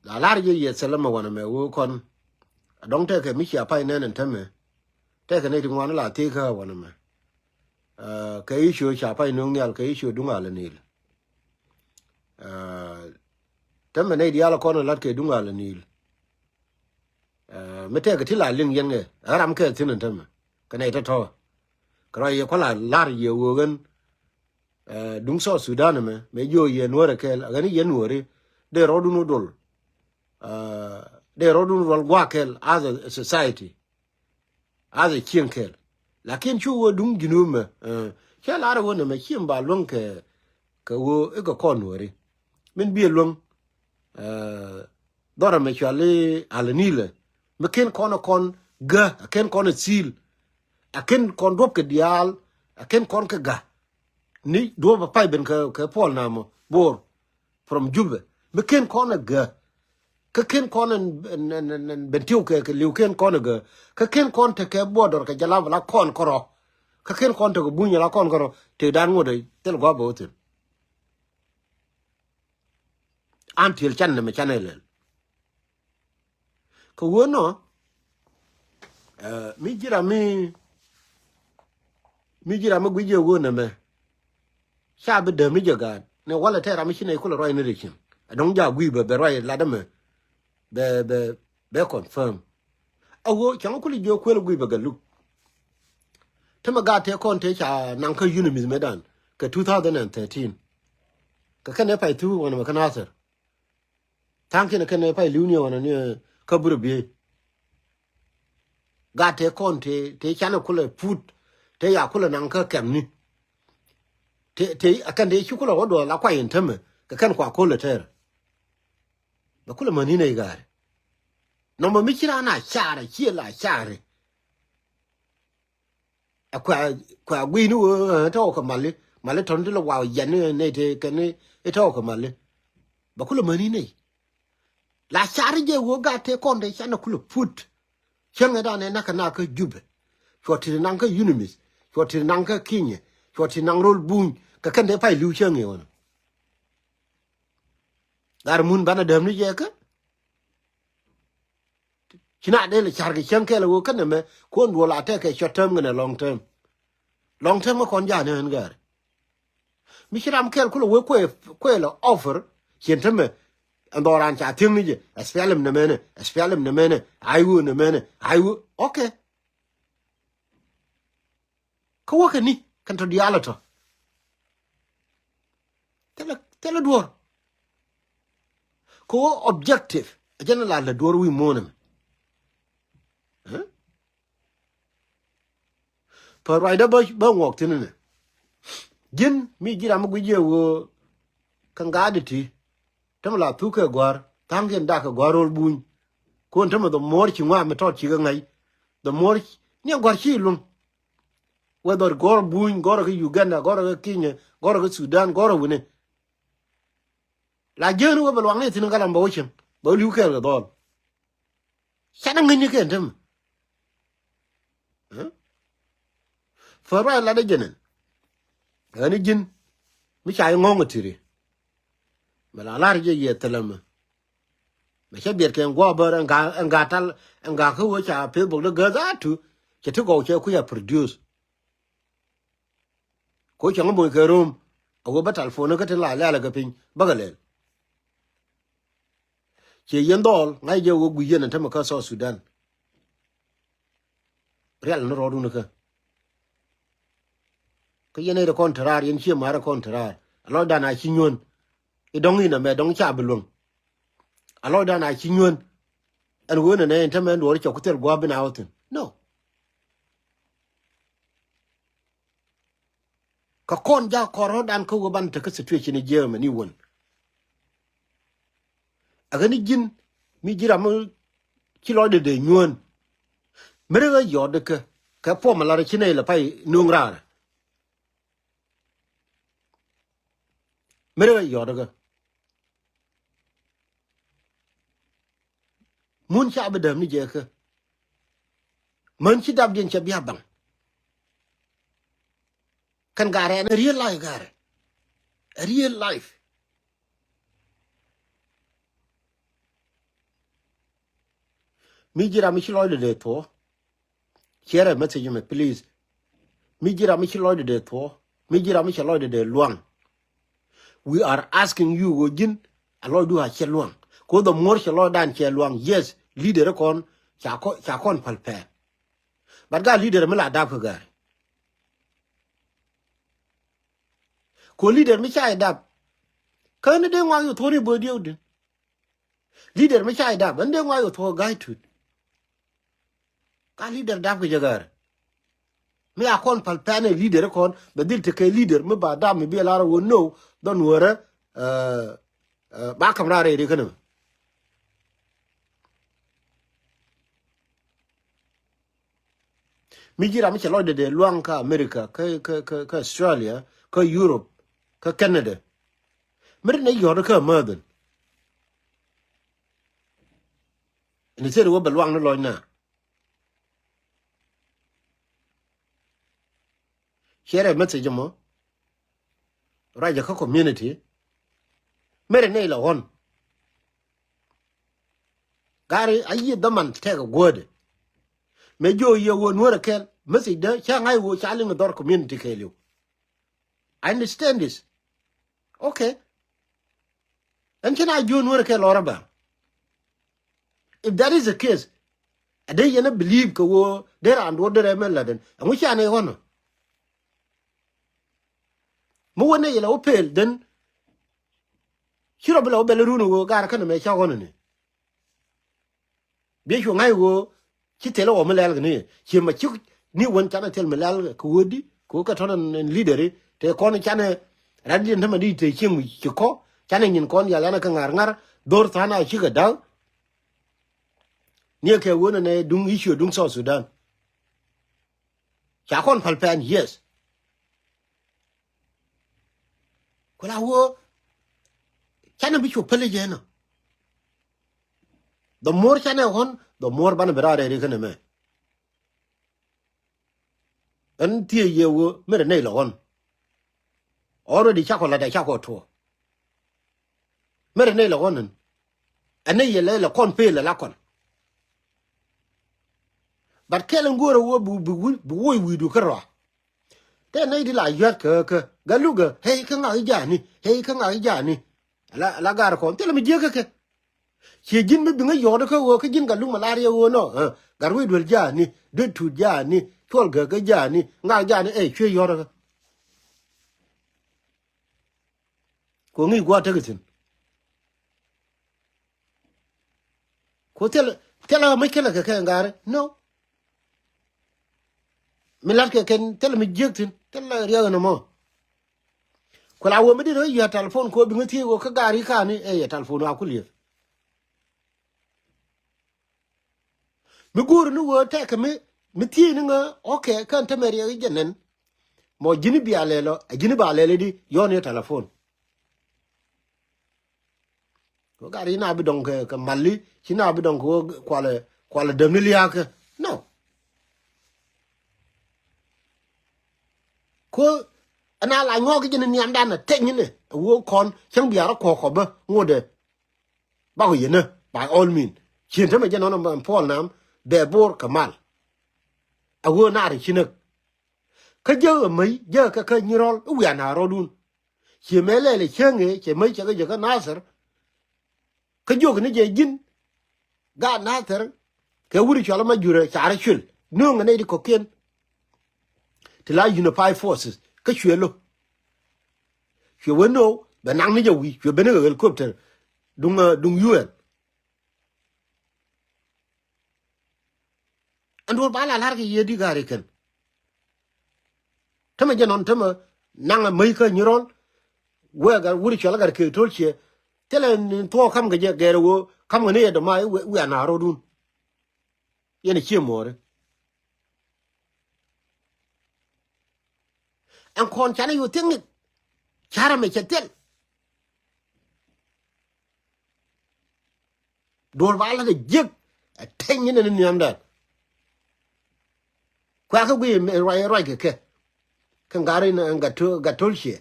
la lar ye selama wana me wo kon don't take a michi apa inen and teme take a native one la take her one me ka issue chapa inung nyal ka issue dunga la nil teme ne diala kono lat ke dunga la nil me take tila ling yenge aram ke tin teme ka ne ta to kra ye kola lar ye wo gan dung so Sudan me yo ye nuer ke agani ye nuer de rodu no dol de rodu no gwakel as a society as a chinkel lakin chu wo dung ginume ke lara wona me chim ba lon ke wo e ko konwori min bi lon dora me chale alanile me ken kono kon ga ken kono sil aken kon dop ke dial aken kon ke ga ni do ba pai ben ke pol namo bor from Juba me ken kono ga ka ken kon ben tiu ke liu ken kon ga ka ken kon te ke bodor ka jala la kon koro ka ken kon te bunya la kon koro te dan ngode tel go bo te antil chan me chanel ko wono mi jira gwije wona me sha be de mi jaga ne wala te ra mi shine ko ro ni rekin don ja gwi be ro la de me be confirm awo chan ko li jo ko gwi be galu tema ga te kon te cha nan ka unimis medan ka 2013 ka kane pai tu wona ka nasar tanke ne kane pai lunia wona ne ka burbe ga te kon te chana kula put te ya kula nan ka kemni te akan de chukula wodo la kwa yintame ka kan kwa kula ter ba kula mani ne gare no ma mikira na chara chi la chare kwa gwi nu to ka mali ton de la wa yan ne te kan e to ka mali ba kula mani ne la chare je wo ga te kon de chana kula put changa da ne na ka jube choti nan ka unimis choti nan ka kinye choti nan rol bun ka kan de pai lu changa wona gar mun bana dem ni je ka china de le char ke changa le wo kan me ko ndo la te ke short term ne long term ko ja ne en gar mi shiram kel ko wo ko lo offer chentame andoran cha ting ni je aspelam ne mene ayu ne mene ayu okay ko waka ni kan to diala to tela duor ko objective ajana la duor wi monam per right ba ngok tinene jin mi gira mu gije wo kan gaditi tamla tuke gwar tangen da ka gwarol buñ ko ntama do mor ci ngwa me tot ci ngay do mor ni gwar ci lum whether gor buñ gor ga Uganda gor ga Kenya gor ga Sudan gor wone la jenu wo balwa ne tin galam ba wucin ba liu ke ga dol sana ngani ke ndam fara la de jenen ani jin mi chay ngongo tiri bala lar je ye telama me che biet ken go bar nga tal nga ko wo cha pe bu de ga tu che to go che ku ya produce ko che ngo ke rom ago ba telephone ka te la ga pin bagale che yendol ngai je wo gu yen ta ka so Sudan real no rodu no ka yene de contrar yen che mara contrar alo da na chinyon idong ina me dong cha bulung alo da na chinyon an wona ne enta men do cho kutel gwa bina awtin no ka kon ja koro dan ko go ban ta ka situation ni Germany won agani jin mi jira mo kilo de nyun mere ga yo de ka po ma la chine la pai nung ra mere ga yo de mun cha be dem ni je ka man chi dab din cha bia bang kan gare na real life gare real life mi jira mi shilo de to share a message me please mi jira mi shilo de to mi jira mi shilo de luang we are asking you wojin alo du ha che luang ko the more shilo dan che luang yes leader kon cha kon palpe but ga leader mi la da ga ko leader mi cha da kan de ngwa yu thori bo dio de leader mi cha da ban de ngwa yu tho gai tu ka leader da ga jagar mi akon palpane leader kon badil te ke leader mi ba da mi be la ro no don wora ba kam ra re kana mi jira mi chalo de luang ka America ka Australia ka Europe ka Canada mir ne yor ka maden ni se ro ba luang no loina share message mo raja ka community mere ne la hon gari ayi daman te ga gode me jo ye wo nuer kel message da cha ngai wo cha ling dor community kelu I understand this okay and can I jo nuer kel oraba if that is the case I don't you believe ko wo there and what there men laden and we cha ne hono mo wona ye la opel then shiro bela obeleru no gar kana me cha hono ni be shu ngai wo chi tele o melal ni chi ma chi ni won chana tel melal ko wodi ko ka tonan leader te kon chana radin tama di te chi mu chi ko chana nyin kon ya lana ka ngar dor thana chi ga dal ni ke wona ne dung issue dung South Sudan cha kon palpan yes ko la wo chana bi chu pele je no the more chana hon the more ban berare re kana me an tie ye wo mere nei lo hon already cha ko la da cha ko to mere nei lo hon an ye le kon pe le la kon but kelen goro wo bu wo wi du kra te nei di la yat ka galuga hey ka ngai jani la gar kon te mi je ka che jin mi binga yodo ka wo ka jin ga lu malaria wo no gar wi dwel jani de tu jani tol ga jani nga jani che yodo ka ko ngi gwa ta gitin ko tela mai kala ka ngare no milat ke ken tela mi jektin tela riya no mo ko la wo mi de yo telephone ko binga ti wo ka gari ka ni ya telephone akuliye mi guru nu wo te ka mi ti ni nga okay kan ta meri ga jenen mo jini bi alelo jini ba alele di yo ne telephone ko gari na bi donc ka mali ci na bi donc kwala de miliak no ko ana la ngo ga jenen nyam dan na tenni ne wo kon chang biara ko ba ngode ba ko yene by all mean chin ta me jeno no Paul nam de bor kamal awo na ri chinak ka je mai je ka nyirol u ya na rodun che mele le chenge che mai che ga nasar ka jog ni je jin ga nasar ka wuri chola ma jure chara chul no ngane di koken tila unify forces ka chwelo chweno ba nang ni je wi chwe bene ga helicopter dung UN andor bala lar ke yedi gari ken tama janon tama nanga mai ka nyirol wega wuri chola gar ke tolche tele to kam ga je gere wo kam ne da mai we na rodun yene che more an kon chana yu tingi chara me chetel dor bala ga jek tenyi ne ni amda kwa ka gwe me roi ke kan gari na ga tolche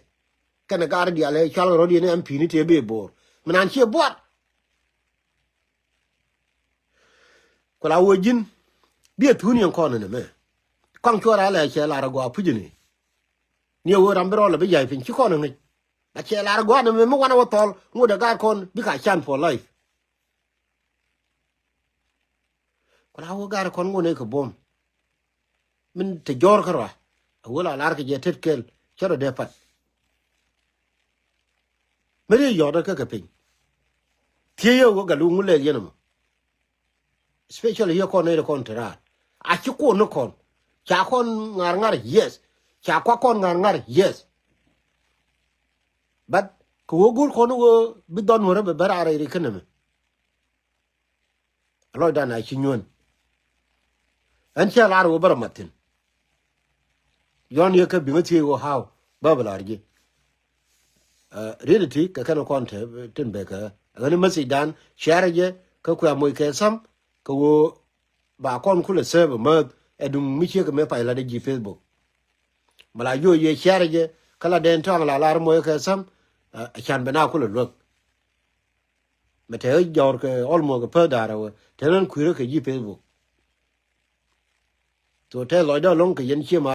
kan gari dia le chalo rodi ne ampi ni te be bor manan che bot ko la wo jin bi tu ni ko ne me kon chora la che la go pu ni ni wo ram bro la bi jai fin chi ko ne a che la go ne me wana wo tol ngo de ga kon bi ka chan for life ko la wo ga kon ngo ne ko bom min te jor karwa wala lar ke je tet kel chero de pat mere yo da ka pin tie yo go ga lu ngule yen mo especially yo kon ne kon tra a chi ko no kon cha kon ngar yes cha kwa kon ngar yes but ko gul kon go bi don wora be barare ri keneme lo da na chi nyon an cha lar wo bar matin yon ye ka bi ngati wo how bablar ji reality ka kana konte tin be ka ngani masidan share je ka ku amoy ke sam ko wo ba kon kula serve ma edum mi che ka me pa la de ji facebook mala yo ye share je kala den tong la lar moy ke sam chan bena kula lok mete jor ke olmo ka pa dara wo tenen ku re ke ji facebook to te lo da long ke yen chi ma